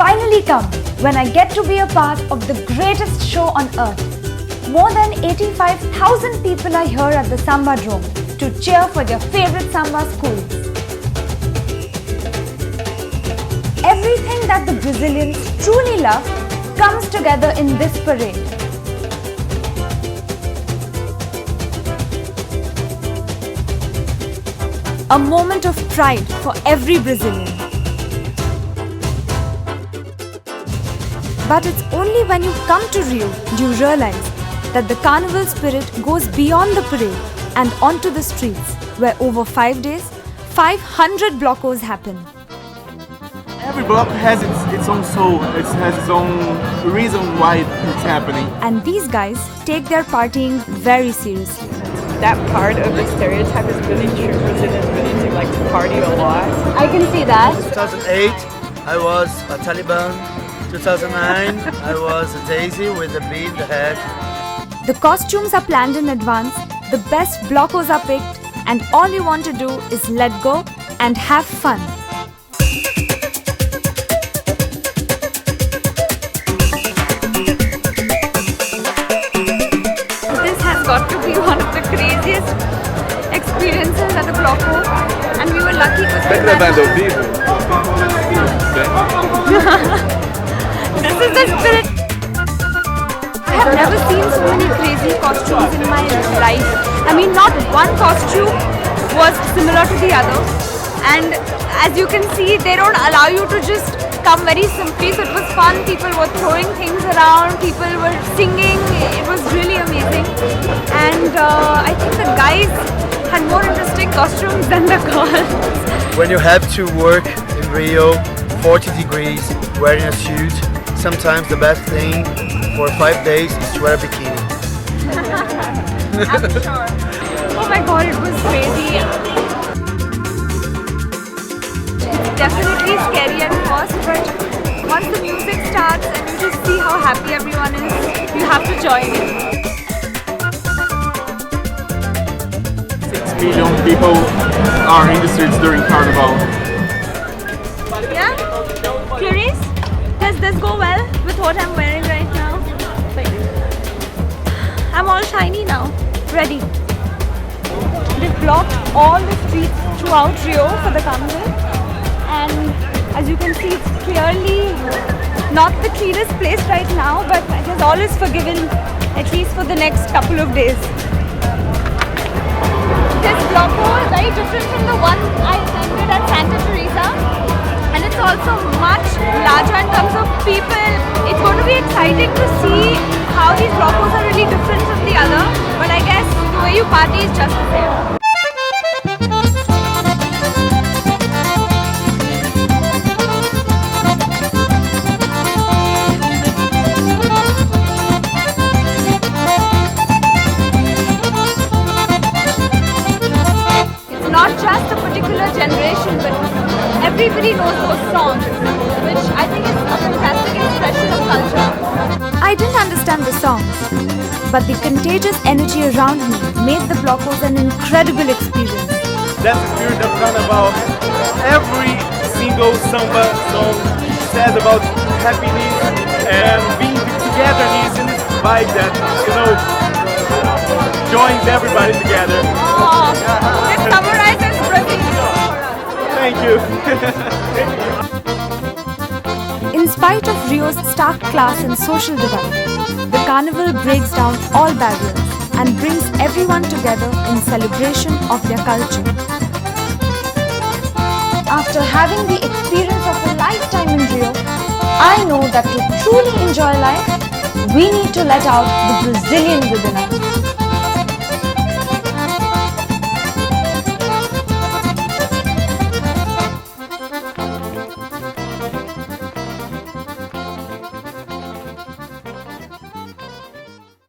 finally come when I get to be a part of the greatest show on earth. More than 85,000 people are here at the Samba Drome to cheer for their favorite Samba schools. Everything that the Brazilians truly love comes together in this parade. A moment of pride for every Brazilian. But it's only when you come to Rio do you realize that the carnival spirit goes beyond the parade and onto the streets, where over 5 days, 500 blocos happen. Every block has its own soul, it has its own reason why it's happening. And these guys take their partying very seriously. That part of the stereotype is really true. Brazilians really do like to party a lot. I can see that. 2008, I was a Taliban. 2009, I was a Daisy with the beat, the head. The costumes are planned in advance, the best blocos are picked, and all you want to do is let go and have fun. This has got to be one of the craziest experiences at a bloco, and we were lucky because this is the spirit. I have never seen so many crazy costumes in my life. I mean, not one costume was similar to the other. And as you can see, they don't allow you to just come very simply. So it was fun. People were throwing things around. People were singing. It was really amazing. And I think the guys had more interesting costumes than the girls. When you have to work in Rio, 40 degrees, wearing a suit, sometimes the best thing for 5 days is to wear a bikini. I'm sure. Oh my god, it was crazy. It's definitely scary at first, but once the music starts and you just see how happy everyone is, you have to join in. 6 million people are in the streets during Carnival. Yeah? Curious? Does this go well with what I'm wearing right now? I'm all shiny now. Ready. They've blocked all the streets throughout Rio for the carnival. And as you can see, it's clearly not the cleanest place right now, but I guess all is forgiven, at least for the next couple of days. This bloco is very different from the one I attended at Santa Teresa. And it's also much larger in terms of people. It's going to be exciting to see how these blocos are really different from the other. But I guess the way you party is just the same. It's not just a particular generation, but everybody knows those songs, which I think is a fantastic expression of culture. I didn't understand the songs, but the contagious energy around me made the blocos an incredible experience. That's the spirit of Carnival. Every single samba song says about happiness and being togetherness in this vibe that, joins everybody together. Oh, this summarizes Brazil. Thank you. In spite of Rio's stark class and social divide, the carnival breaks down all barriers and brings everyone together in celebration of their culture. After having the experience of a lifetime in Rio, I know that to truly enjoy life, we need to let out the Brazilian within us.